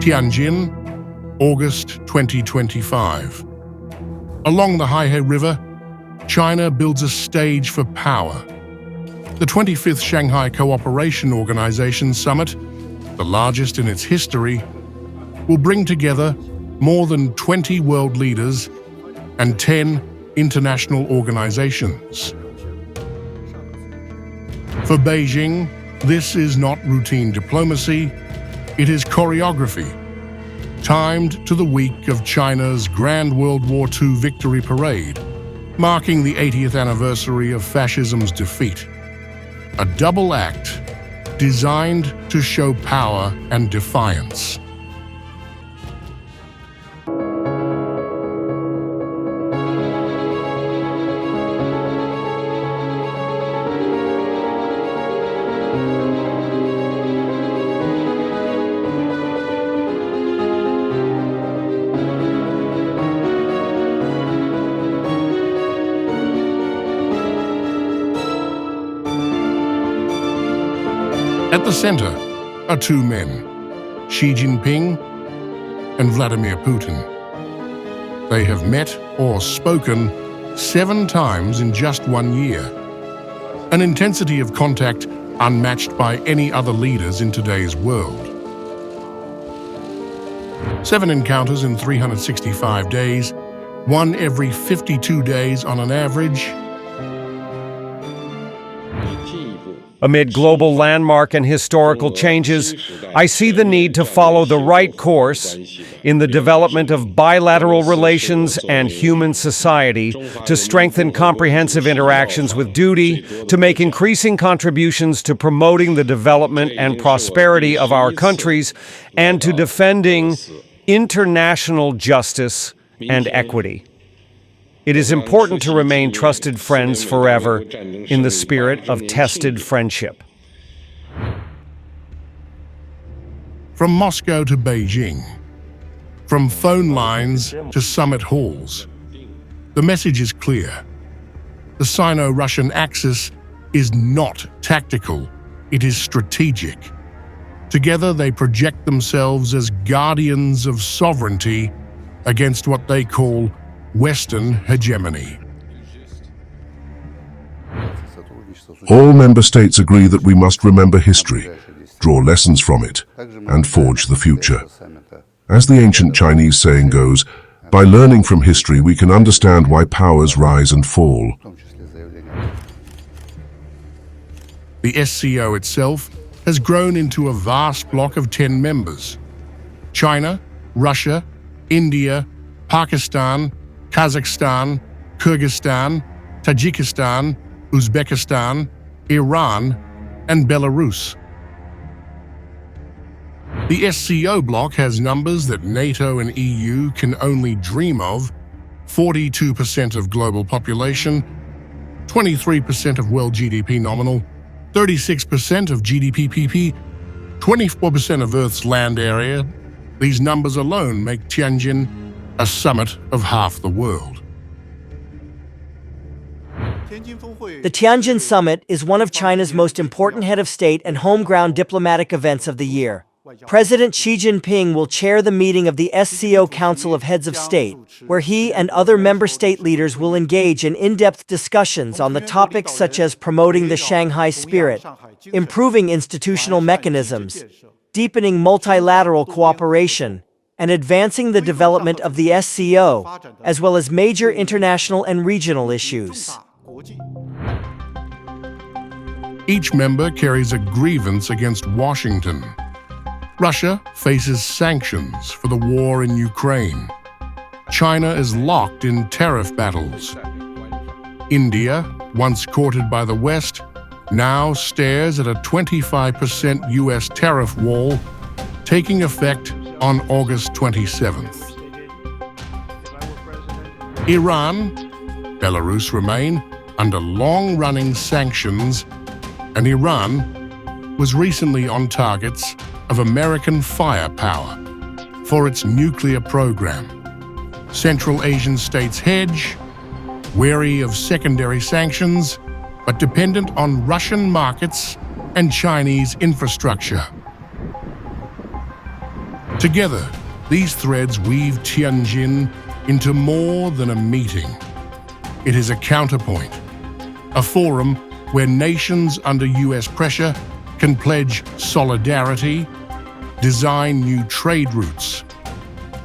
Tianjin, August 2025. Along the Haihe River, China builds a stage for power. The 25th Shanghai Cooperation Organization Summit, the largest in its history, will bring together more than 20 world leaders and 10 international organizations. For Beijing, this is not routine diplomacy, it is choreography, timed to the week of China's Grand World War II victory parade, marking the 80th anniversary of fascism's defeat. A double act designed to show power and defiance. At the center are two men, Xi Jinping and Vladimir Putin. They have met or spoken 7 times in just 1 year, an intensity of contact unmatched by any other leaders in today's world. 7 encounters in 365 days, 1 every 52 days on an average. Amid global landmark and historical changes, I see the need to follow the right course in the development of bilateral relations and human society, to strengthen comprehensive interactions with duty, to make increasing contributions to promoting the development and prosperity of our countries, and to defending international justice and equity. It is important to remain trusted friends forever in the spirit of tested friendship. From Moscow to Beijing, from phone lines to summit halls, the message is clear. The Sino-Russian axis is not tactical, it is strategic. Together they project themselves as guardians of sovereignty against what they call Western hegemony. All member states agree that we must remember history, draw lessons from it, and forge the future. As the ancient Chinese saying goes, by learning from history we can understand why powers rise and fall. The SCO itself has grown into a vast bloc of 10 members. China, Russia, India, Pakistan, Kazakhstan, Kyrgyzstan, Tajikistan, Uzbekistan, Iran, and Belarus. The SCO bloc has numbers that NATO and EU can only dream of: 42% of global population, 23% of world GDP nominal, 36% of GDP PP, 24% of Earth's land area. These numbers alone make Tianjin a summit of half the world. The Tianjin Summit is one of China's most important head of state and home-ground diplomatic events of the year. President Xi Jinping will chair the meeting of the SCO Council of Heads of State, where he and other member state leaders will engage in in-depth discussions on the topics such as promoting the Shanghai spirit, improving institutional mechanisms, deepening multilateral cooperation, and advancing the development of the SCO, as well as major international and regional issues. Each member carries a grievance against Washington. Russia faces sanctions for the war in Ukraine. China is locked in tariff battles. India, once courted by the West, now stares at a 25% US tariff wall taking effect on August 27th. Iran, Belarus remain under long-running sanctions, and Iran was recently on targets of American firepower for its nuclear program. Central Asian states hedge, wary of secondary sanctions, but dependent on Russian markets and Chinese infrastructure. Together, these threads weave Tianjin into more than a meeting. It is a counterpoint, a forum where nations under US pressure can pledge solidarity, design new trade routes,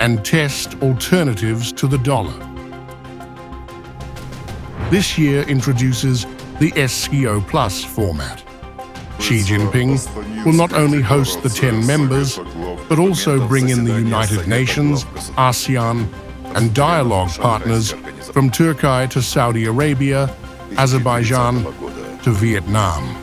and test alternatives to the dollar. This year introduces the SCO Plus format. Xi Jinping will not only host the 10 members, but also bring in the United Nations, ASEAN, and dialogue partners from Turkey to Saudi Arabia, Azerbaijan to Vietnam.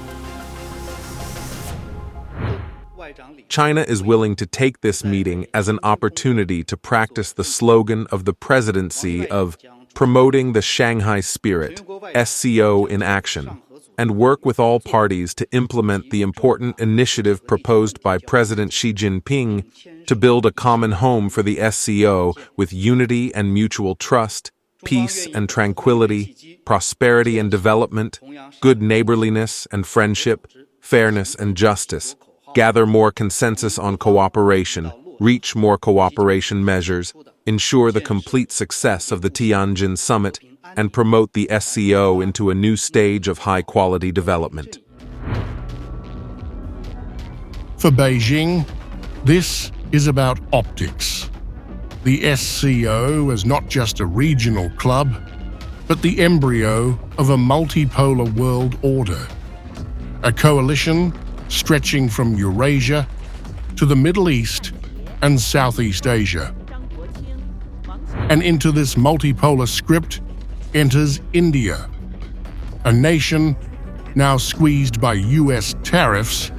China is willing to take this meeting as an opportunity to practice the slogan of the presidency of promoting the Shanghai spirit, SCO in action, and work with all parties to implement the important initiative proposed by President Xi Jinping to build a common home for the SCO with unity and mutual trust, peace and tranquility, prosperity and development, good neighborliness and friendship, fairness and justice, gather more consensus on cooperation, reach more cooperation measures, ensure the complete success of the Tianjin summit, and promote the SCO into a new stage of high-quality development. For Beijing, this is about optics. The SCO is not just a regional club, but the embryo of a multipolar world order, a coalition stretching from Eurasia to the Middle East and Southeast Asia. And into this multipolar script enters India, a nation now squeezed by US tariffs,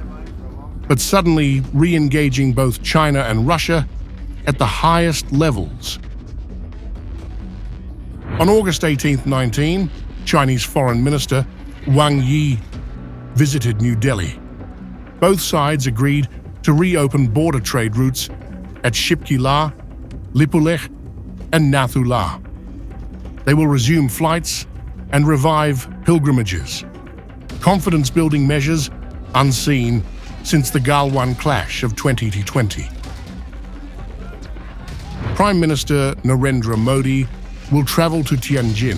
but suddenly re-engaging both China and Russia at the highest levels. On August 18-19, Chinese Foreign Minister Wang Yi visited New Delhi. Both sides agreed to reopen border trade routes at Shipkila, Lipulekh, and Nathula. They will resume flights and revive pilgrimages, confidence-building measures unseen since the Galwan clash of 2020. Prime Minister Narendra Modi will travel to Tianjin,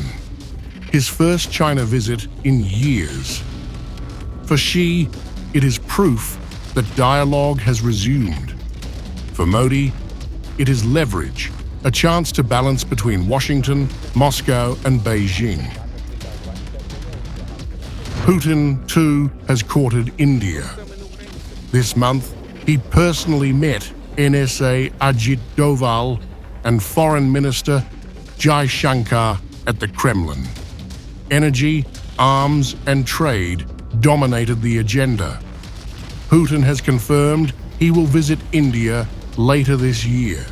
his first China visit in years. For Xi, it is proof that dialogue has resumed. For Modi, it is leverage, a chance to balance between Washington, Moscow, and Beijing. Putin, too, has courted India. This month, he personally met NSA Ajit Doval and Foreign Minister Jai Shankar at the Kremlin. Energy, arms, and trade dominated the agenda. Putin has confirmed he will visit India later this year.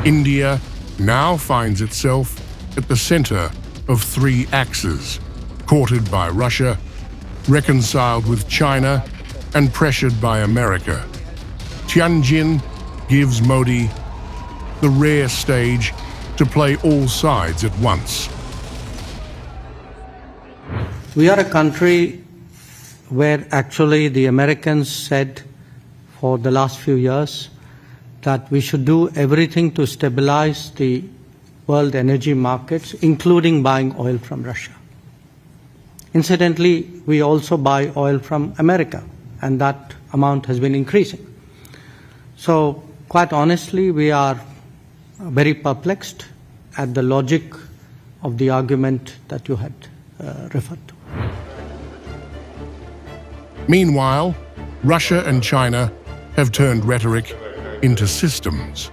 India now finds itself at the center of three axes, courted by Russia, reconciled with China, and pressured by America. Tianjin gives Modi the rare stage to play all sides at once. We are a country where actually the Americans said for the last few years that we should do everything to stabilize the world energy markets, including buying oil from Russia. Incidentally, we also buy oil from America, and that amount has been increasing. So, quite honestly, we are very perplexed at the logic of the argument that you had referred to. Meanwhile, Russia and China have turned rhetoric into systems.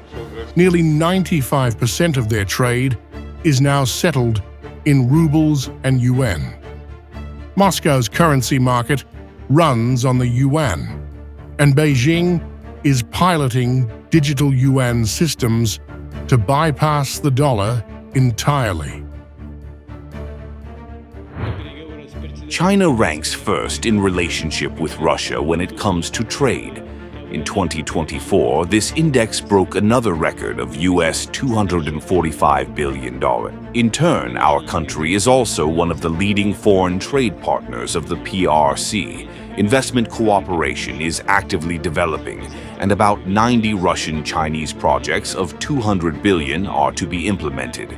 Nearly 95% of their trade is now settled in rubles and yuan. Moscow's currency market runs on the yuan, and Beijing is piloting digital yuan systems to bypass the dollar entirely. China ranks first in relationship with Russia when it comes to trade. In 2024, this index broke another record of US $245 billion. In turn, our country is also one of the leading foreign trade partners of the PRC, investment cooperation is actively developing, and about 90 Russian-Chinese projects of 200 billion are to be implemented.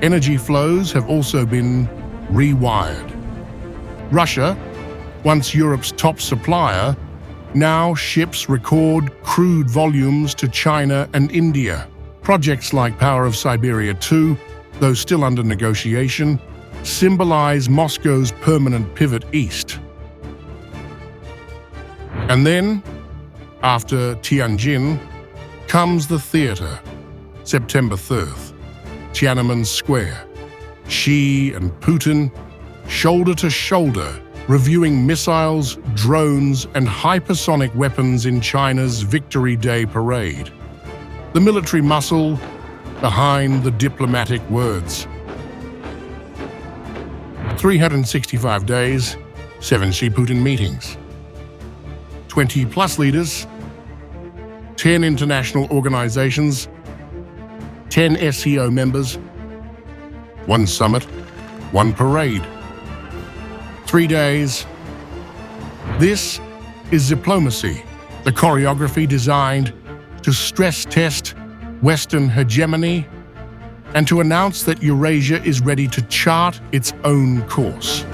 Energy flows have also been rewired. Russia, once Europe's top supplier, now ships record crude volumes to China and India. Projects like Power of Siberia 2, though still under negotiation, symbolize Moscow's permanent pivot east. And then, after Tianjin, comes the theater, September 3rd, Tiananmen Square. Xi and Putin, shoulder to shoulder, reviewing missiles, drones, and hypersonic weapons in China's Victory Day parade. The military muscle behind the diplomatic words. 365 days, 7 Xi-Putin meetings. 20-plus leaders, 10 international organizations, 10 SCO members, 1 summit, 1 parade. 3 days. This is diplomacy, the choreography designed to stress test Western hegemony and to announce that Eurasia is ready to chart its own course.